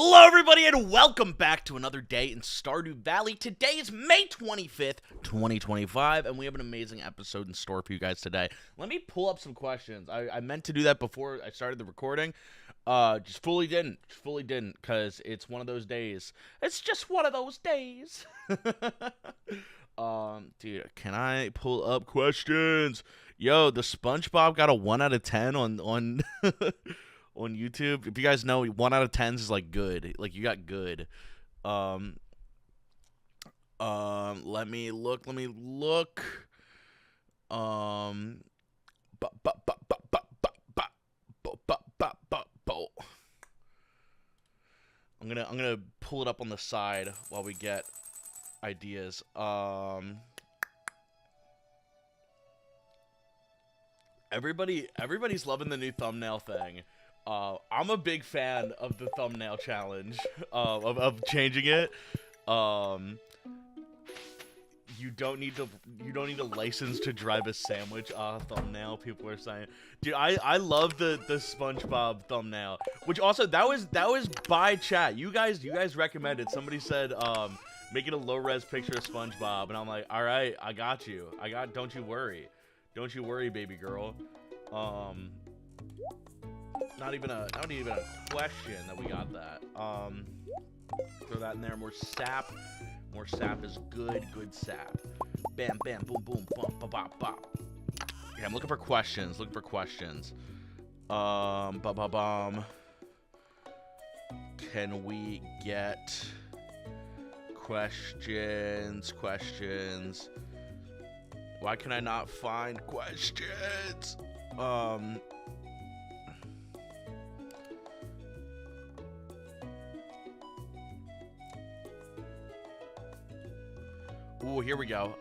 Hello everybody and welcome back to another day in Stardew Valley. Today is May 25th, 2025, and we have an amazing episode in store for you guys today. Let me pull up some questions. I meant to do that before I started the recording. Just fully didn't, because it's one of those days. It's just one of those days. Dude, can I pull up questions? Yo, the SpongeBob got a 1 out of 10 on on YouTube. If you guys know, 1 out of 10s is like good. Like you got good. Let me look. I'm gonna pull it up on the side while we get ideas. Everybody's loving the new thumbnail thing. I'm a big fan of the thumbnail challenge, of changing it. You don't need a license to drive a sandwich. Thumbnail. People are saying, dude, I love the SpongeBob thumbnail. Which also that was by chat. You guys recommended. Somebody said make it a low res picture of SpongeBob, and I'm like, all right, I got you. Don't you worry, baby girl. Not even a question that we got that. Throw that in there. More sap is good sap. Bam, bam, boom, boom, bump, bop, bop, bop. Yeah, I'm looking for questions. Can we get questions? Why can I not find questions? Ooh, here we go.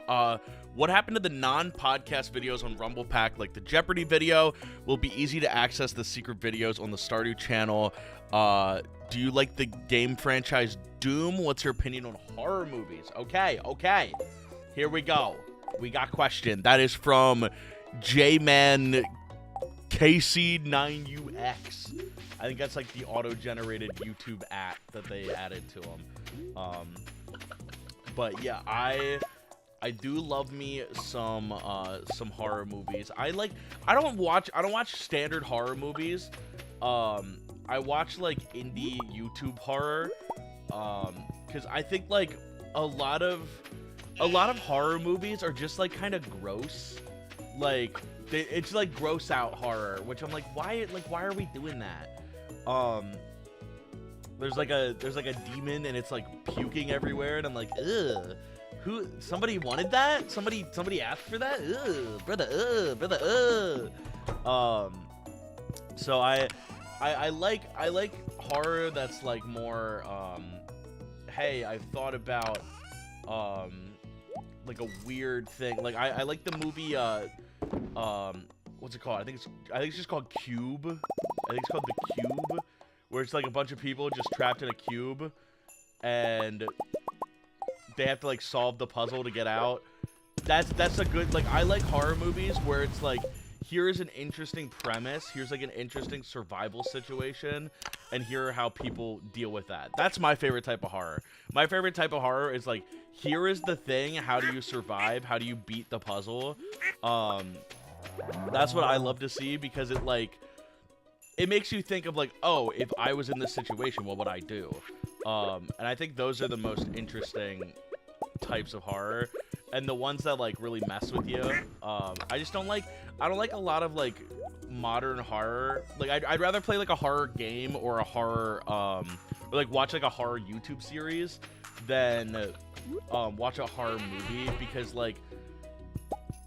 What happened to the non-podcast videos on Rumble Pack? Like the Jeopardy video will be easy to access the secret videos on the Stardew channel. Do you like the game franchise Doom? What's your opinion on horror movies? Okay. Here we go. We got question. That is from J-Man KC9UX. I think that's like the auto-generated YouTube app that they added to them. But yeah, I do love me some horror movies. I don't watch standard horror movies. I watch like indie YouTube horror. Cuz I think like a lot of horror movies are just like kind of gross. Like it's like gross out horror, which I'm like, why are we doing that? There's like a demon and it's like puking everywhere, and I'm like, ugh. Somebody wanted that? Somebody asked for that? Ugh, brother. So I like horror that's like more hey, I've thought about like a weird thing. Like I like the movie what's it called? I think it's just called Cube. I think it's called The Cube, where it's like a bunch of people just trapped in a cube and they have to like solve the puzzle to get out. That's a good, like, I like horror movies where it's like, here's an interesting premise, here's like an interesting survival situation, and here are how people deal with that. That's my favorite type of horror. My favorite type of horror is like, here is the thing, how do you survive, how do you beat the puzzle? That's what I love to see, because it like, it makes you think of like, oh, if I was in this situation, what would I do? And I think those are the most interesting types of horror, and the ones that like really mess with you. I don't like a lot of like modern horror. Like I'd rather play like a horror game or a horror or like watch like a horror YouTube series than watch a horror movie, because like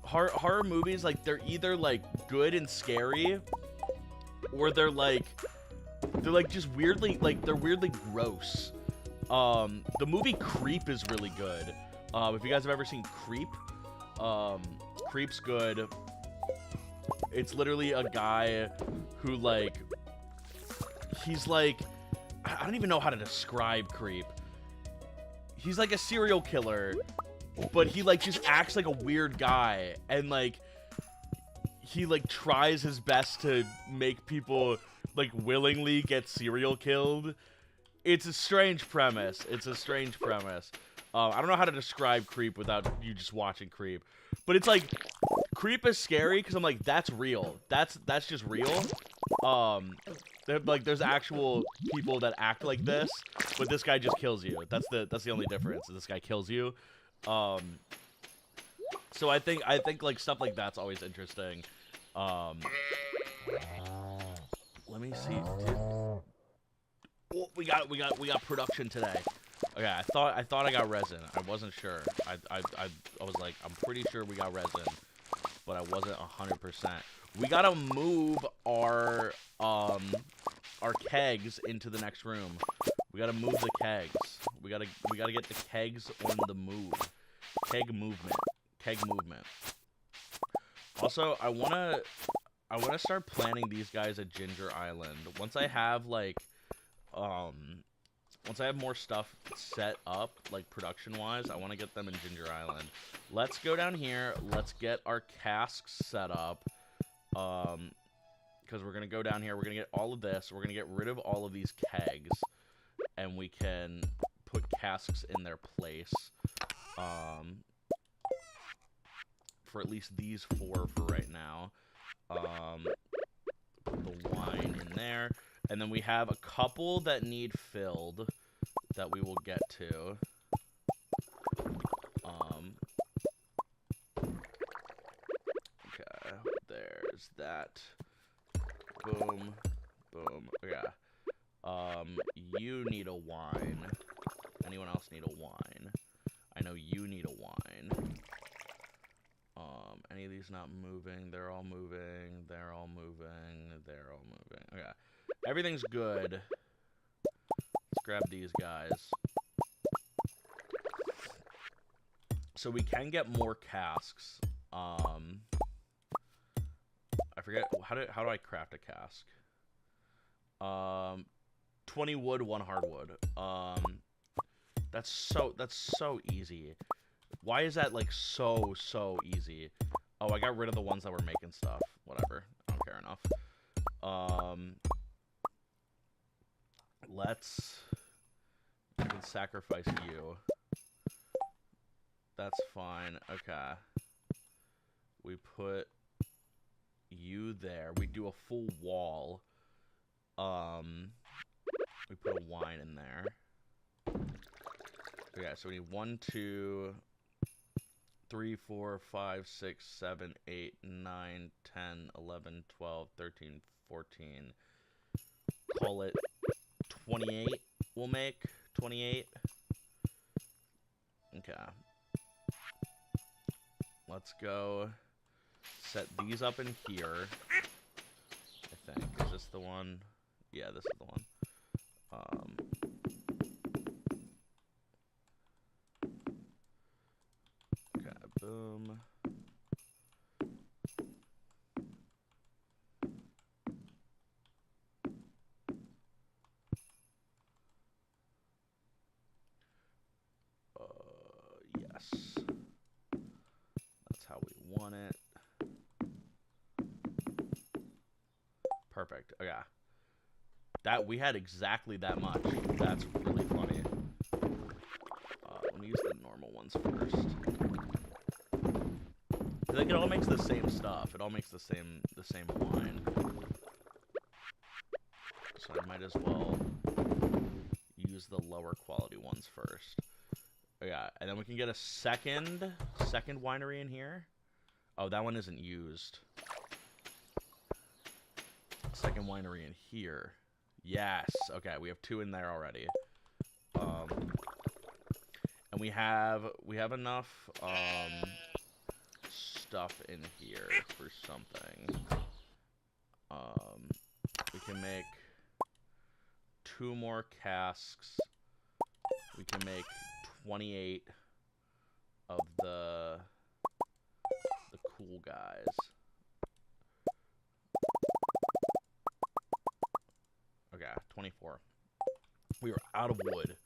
horror movies, like they're either like good and scary, or they're like just weirdly, like they're weirdly gross. The movie Creep is really good. If you guys have ever seen Creep, Creep's good. It's literally a guy who like, he's like, I don't even know how to describe Creep. He's like a serial killer, but he like just acts like a weird guy, and like he like tries his best to make people like willingly get serial killed, It's a strange premise. It's a strange premise. I don't know how to describe Creep without you just watching Creep. But it's like, Creep is scary because I'm like, that's real. That's just real. There's actual people that act like this, but this guy just kills you. That's the only difference. This guy kills you. So I think like stuff like that's always interesting. Let me see. Oh, we got production today. Okay, I thought I got resin. I wasn't sure. I was like, I'm pretty sure we got resin, but I wasn't 100%. We gotta move our kegs into the next room. We gotta move the kegs. We gotta get the kegs on the move. Keg movement. Also, I wanna start planning these guys at Ginger Island. Once I have like once I have more stuff set up, like production-wise, I want to get them in Ginger Island. Let's go down here. Let's get our casks set up. Because we're going to go down here. We're going to get all of this. We're going to get rid of all of these kegs. And we can put casks in their place. For at least these 4 for right now. Put the wine in there. And then we have a couple that need filled that we will get to. Okay, there's that. Boom, boom. Okay. You need a wine. Anyone else need a wine? I know you need a wine. Any of these not moving? They're all moving. They're all moving. They're all moving. Okay. Everything's good. Let's grab these guys. So we can get more casks. I forget how do I craft a cask? 20 wood, 1 hardwood. That's so easy. Why is that like so easy? Oh, I got rid of the ones that were making stuff. Whatever. I don't care enough. Let's even sacrifice you. That's fine. Okay. We put you there. We do a full wall. We put a wine in there. Okay, so we need 1, 2, 3, 4, 5, 6, 7, 8, 9, 10, 11, 12, 13, 14. Call it 28 we'll make. 28. Okay. Let's go set these up in here. I think. Is this the one? Yeah, this is the one. Okay, boom. Yes. That's how we want it. Perfect. Okay. That we had exactly that much. That's really funny. Let me use the normal ones first. I think it all makes the same stuff. It all makes the same wine. So I might as well use the lower quality ones first. Yeah, and then we can get a second winery in here. Oh, that one isn't used. Second winery in here. Yes. Okay, we have 2 in there already. And we have enough stuff in here for something. We can make 2 more casks. We can make 28 of the cool guys. Okay, 24. We are out of wood.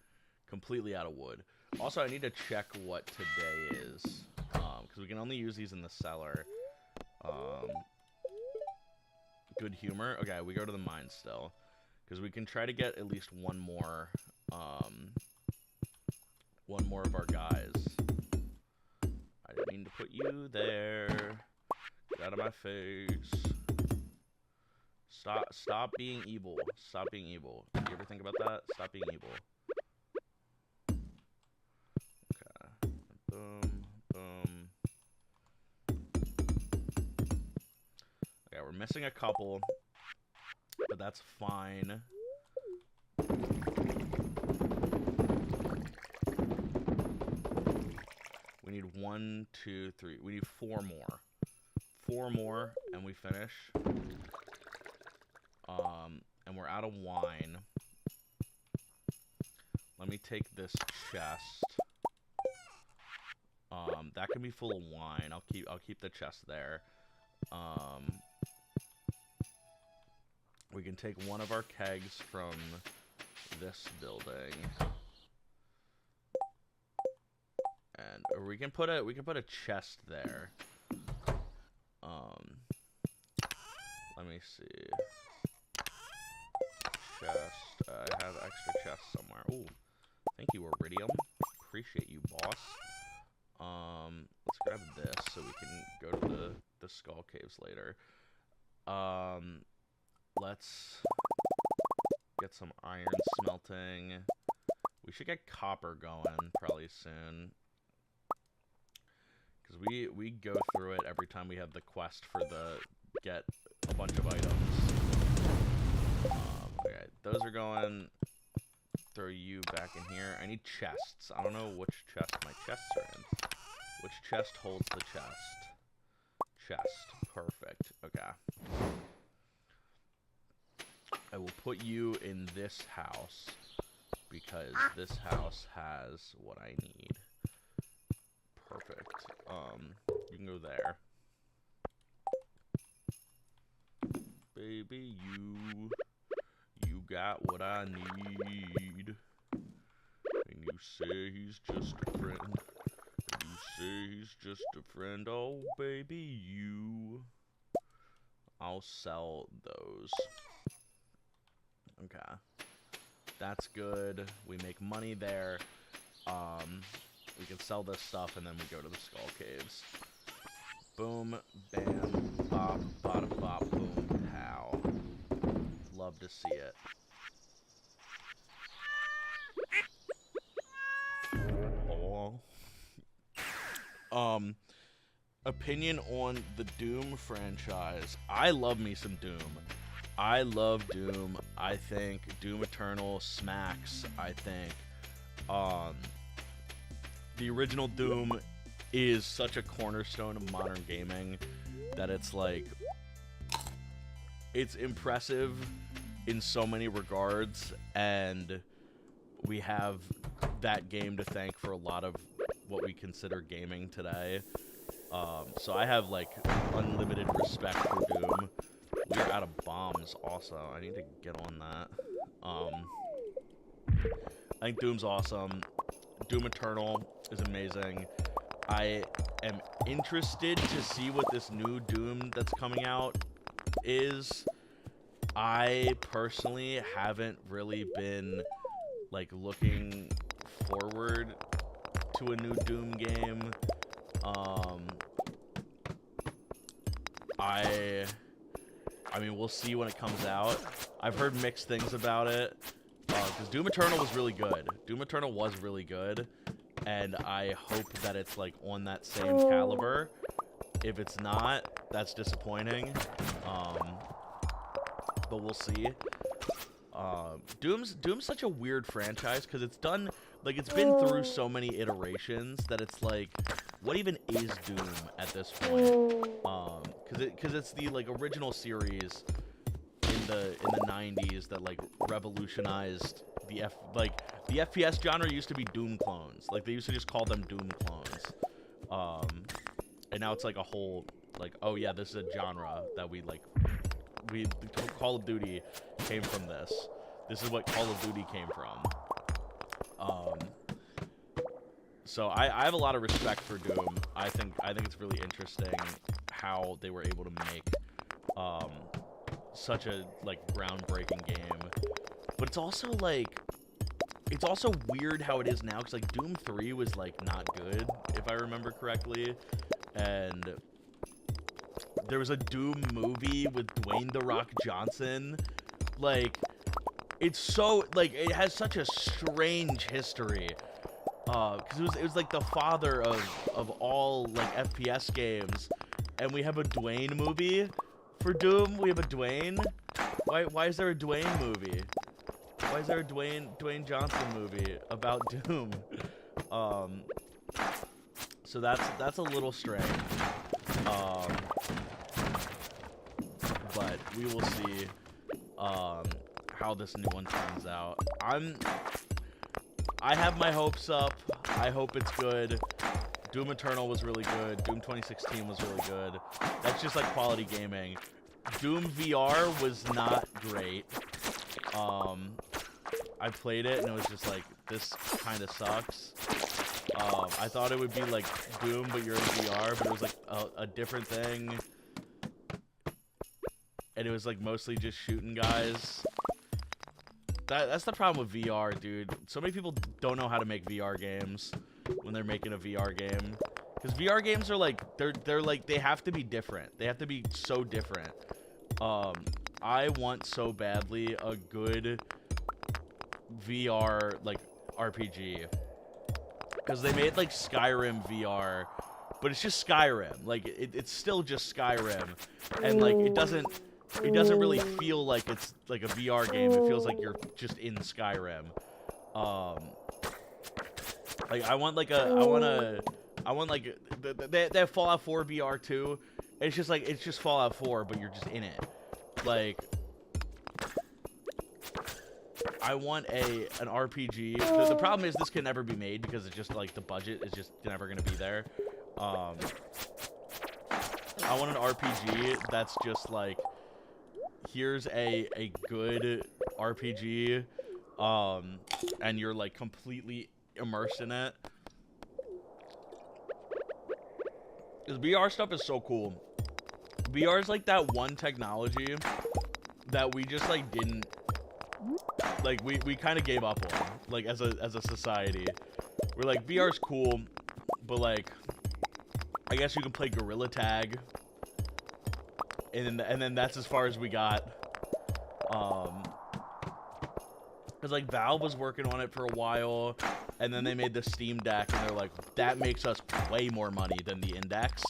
Completely out of wood. Also, I need to check what today is. Because we can only use these in the cellar. Good humor. Okay, we go to the mine still. Because we can try to get at least one more more of our guys. I didn't mean to put you there. Get out of my face. Stop being evil. Stop being evil. Did you ever think about that? Stop being evil. Okay. Boom. Boom. Okay, we're missing a couple. But that's fine. We need 1, 2, 3. We need 4 more. 4 more, and we finish. And we're out of wine. Let me take this chest. That can be full of wine. I'll keep the chest there. We can take one of our kegs from this building. Or we can put a chest there. Let me see. Chest. I have extra chests somewhere. Ooh, thank you, Iridium. Appreciate you, boss. Let's grab this so we can go to the skull caves later. Let's get some iron smelting. We should get copper going probably soon. Because we go through it every time we have the quest for the get a bunch of items. Okay, those are going. Throw you back in here. I need chests. I don't know which chest my chests are in. Which chest holds the chest? Chest. Perfect. Okay. I will put you in this house because this house has what I need. Perfect. You can go there. Baby, you got what I need. And you say he's just a friend. And you say he's just a friend. Oh, baby, you. I'll sell those. Okay. That's good. We make money there. We can sell this stuff, and then we go to the skull caves. Boom, bam, bop, bada bop, boom, pow. Love to see it. Oh. Opinion on the Doom franchise. I love me some Doom. I love Doom. I think Doom Eternal smacks. I think the original Doom is such a cornerstone of modern gaming that it's like, it's impressive in so many regards, and we have that game to thank for a lot of what we consider gaming today. So I have like unlimited respect for Doom. We're out of bombs also. I need to get on that. I think Doom's awesome. Doom Eternal is amazing. I am interested to see what this new Doom that's coming out is. I personally haven't really been like looking forward to a new Doom game. I mean, we'll see when it comes out. I've heard mixed things about it, because Doom Eternal was really good. Doom Eternal was really good, and I hope that it's like on that same caliber. If it's not, that's disappointing. But we'll see. Doom's such a weird franchise because it's done, like, it's been through so many iterations that it's like, what even is Doom at this point? Because it's the like original series in the 90s that like revolutionized the FPS genre. Used to be Doom clones. Like, they used to just call them Doom clones. And now it's like a whole, like, oh yeah, this is a genre that we Call of Duty came from this. This is what Call of Duty came from. So I have a lot of respect for Doom. I think it's really interesting how they were able to make such a like groundbreaking game. But it's also like, it's also weird how it is now, because like Doom 3 was like not good, if I remember correctly, and there was a Doom movie with Dwayne The Rock Johnson. Like, it's so, like, it has such a strange history, because it was like the father of all like FPS games, and we have a Dwayne movie for Doom. We have a Dwayne. Why is there a Dwayne movie? Why is there a Dwayne Johnson movie about Doom? So that's a little strange. But we will see how this new one turns out. I have my hopes up. I hope it's good. Doom Eternal was really good. Doom 2016 was really good. That's just like quality gaming. Doom VR was not great. I played it and it was just like, this kind of sucks. I thought it would be like Doom, but you're in VR, but it was like a different thing. And it was like mostly just shooting guys. That's the problem with VR, dude. So many people don't know how to make VR games when they're making a VR game. Because VR games are like, they're like, they have to be different. They have to be so different. I want so badly a good VR, like, RPG. Because they made, like, Skyrim VR. But it's just Skyrim. Like, it's still just Skyrim. And, like, it doesn't really feel like it's, like, a VR game. It feels like you're just in Skyrim. Like, I want, like, they have Fallout 4 VR too. It's just, like, it's just Fallout 4, but you're just in it. Like, I want an RPG. The problem is this can never be made because it's just, like, the budget is just never going to be there. I want an RPG that's just, like, here's a good RPG, and you're, like, completely immersed in it. Because VR stuff is so cool. VR is like that one technology that we just, like, didn't, like, we kind of gave up on, like, as a society. We're like, VR's cool, but, like, I guess you can play Gorilla Tag, and then that's as far as we got. Because, like, Valve was working on it for a while, and then they made the Steam Deck, and they're like, that makes us way more money than the Index.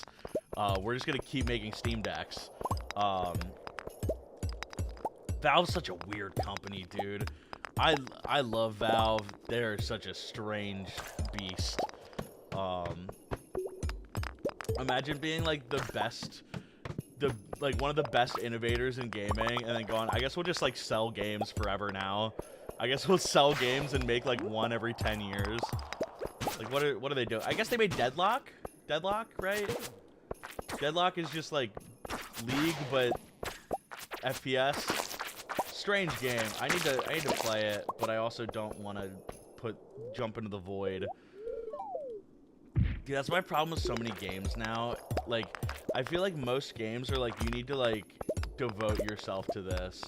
We're just gonna keep making Steam Decks. Valve's such a weird company, dude. I love Valve. They're such a strange beast. Imagine being, like, the best, like, one of the best innovators in gaming, and then going, I guess we'll just, like, sell games forever now. I guess we'll sell games and make, like, one every 10 years. Like, what are they doing? I guess they made Deadlock? Deadlock, right? Deadlock is just, like, League, but FPS. Strange game. I need to play it, but I also don't want to jump into the void. Dude, that's my problem with so many games now. Like, I feel like most games are like, you need to, like, devote yourself to this.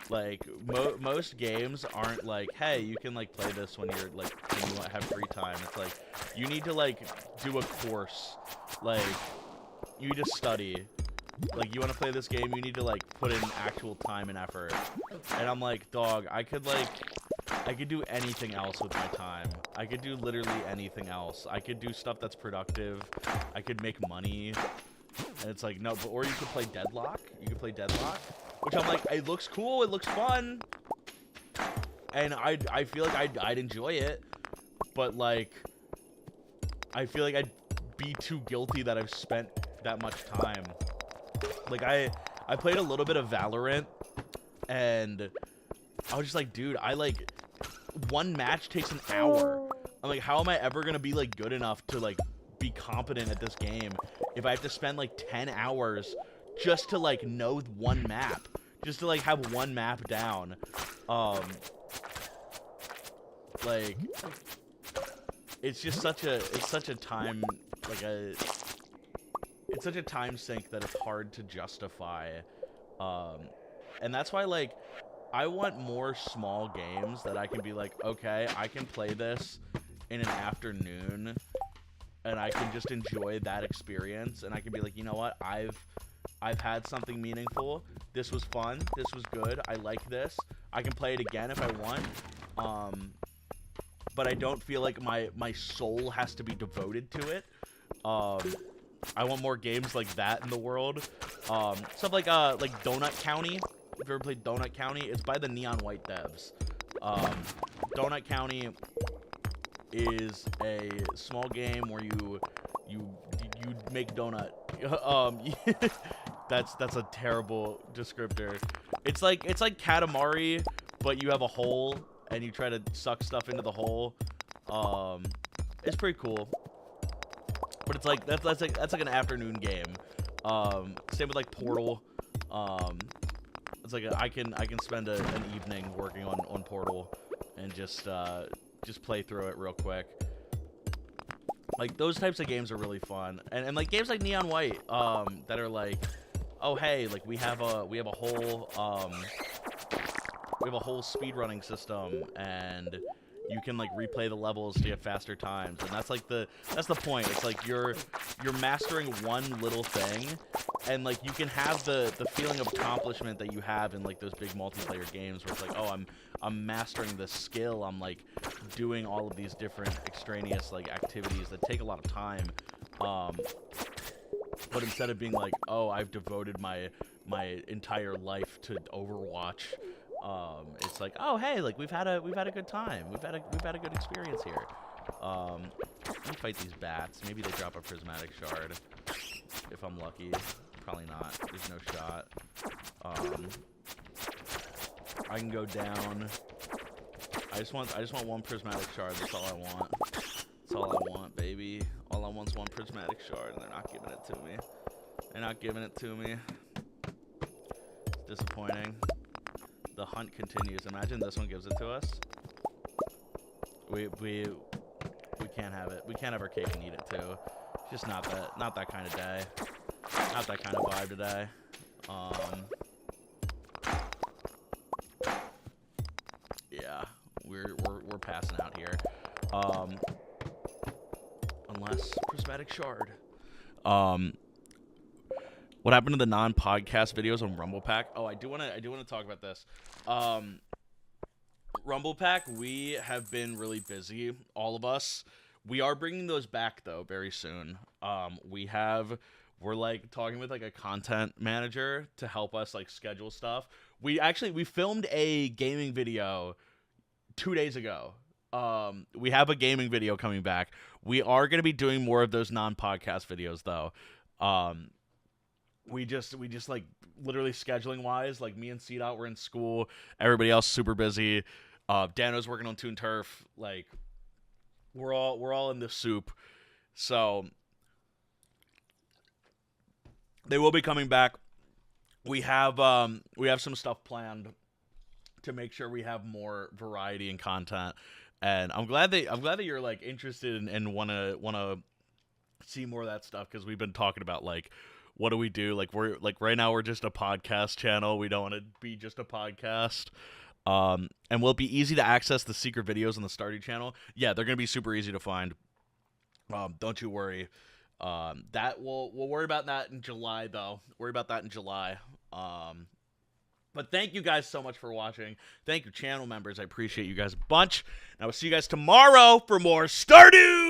Like, most games aren't like, hey, you can, like, play this when you're, like, when you have free time. It's like, you need to, like, do a course. Like, you need to study. Like, you want to play this game, you need to, like, put in actual time and effort. And I'm like, dog, I could do anything else with my time. I could do literally anything else. I could do stuff that's productive. I could make money. And it's like, no, but, or you could play Deadlock. You could play Deadlock. Which I'm like, it looks cool, it looks fun. And I feel like I'd enjoy it. But, like, I feel like I'd be too guilty that I've spent that much time. Like, I played a little bit of Valorant, and I was just like, dude, one match takes an hour. I'm like, how am I ever gonna be, like, good enough to, like, be competent at this game if I have to spend, like, 10 hours just to, like, know one map, just to, like, have one map down? Like, it's just such a time, like, it's such a time sink that it's hard to justify. And that's why, like, I want more small games that I can be like, okay, I can play this in an afternoon and I can just enjoy that experience, and I can be like, you know what, I've had something meaningful. This was fun. This was good. I like this. I can play it again if I want. But I don't feel like my soul has to be devoted to it. I want more games like that in the world. Stuff like Donut County. If you ever played Donut County, it's by the Neon White devs. Donut County is a small game where you make donut. That's a terrible descriptor. It's like Katamari, but you have a hole and you try to suck stuff into the hole. It's pretty cool. But it's like that's like an afternoon game. Same with like Portal. It's like I can spend an evening working on Portal and just play through it real quick. Like those types of games are really fun, and like games like Neon White, that are like, oh hey, like we have a whole speedrunning system, and you can like replay the levels to get faster times, and that's the point. It's like you're mastering one little thing, and like you can have the feeling of accomplishment that you have in like those big multiplayer games where it's like, oh, I'm mastering this skill. I'm like doing all of these different extraneous like activities that take a lot of time. But instead of being like, oh, I've devoted my entire life to Overwatch, it's like, oh hey, like we've had a good time. We've had a good experience here. Let me fight these bats. Maybe they drop a prismatic shard if I'm lucky. Probably not. There's no shot. I can go down. I just want one prismatic shard. That's all I want. That's all I want, baby. All I want is one prismatic shard, and they're not giving it to me. They're not giving it to me. It's disappointing. The hunt continues. Imagine this one gives it to us. We can't have it. We can't have our cake and eat it too. It's just not that kind of day. Not that kind of vibe today. Yeah, we're passing out here. Unless prismatic shard. What happened to the non-podcast videos on Rumble Pack? Oh, I do want to talk about this. Rumble Pack, we have been really busy, all of us. We are bringing those back though very soon. We're like talking with like a content manager to help us like schedule stuff. We filmed a gaming video 2 days ago. We have a gaming video coming back. We are going to be doing more of those non-podcast videos though. We just like literally scheduling wise, like me and CDOT were in school, everybody else super busy. Dano's working on Toon Turf. Like we're all in the soup. So they will be coming back. We have some stuff planned to make sure we have more variety and content. And I'm glad that you're like interested and wanna see more of that stuff, because we've been talking about like, what do we do? Like we're like right now we're just a podcast channel. We don't want to be just a podcast. And will it be easy to access the secret videos on the Stardew channel? Yeah, they're gonna be super easy to find. Don't you worry. That we'll worry about that in July though. Worry about that in July. But thank you guys so much for watching. Thank you, channel members. I appreciate you guys a bunch. And I will see you guys tomorrow for more Stardew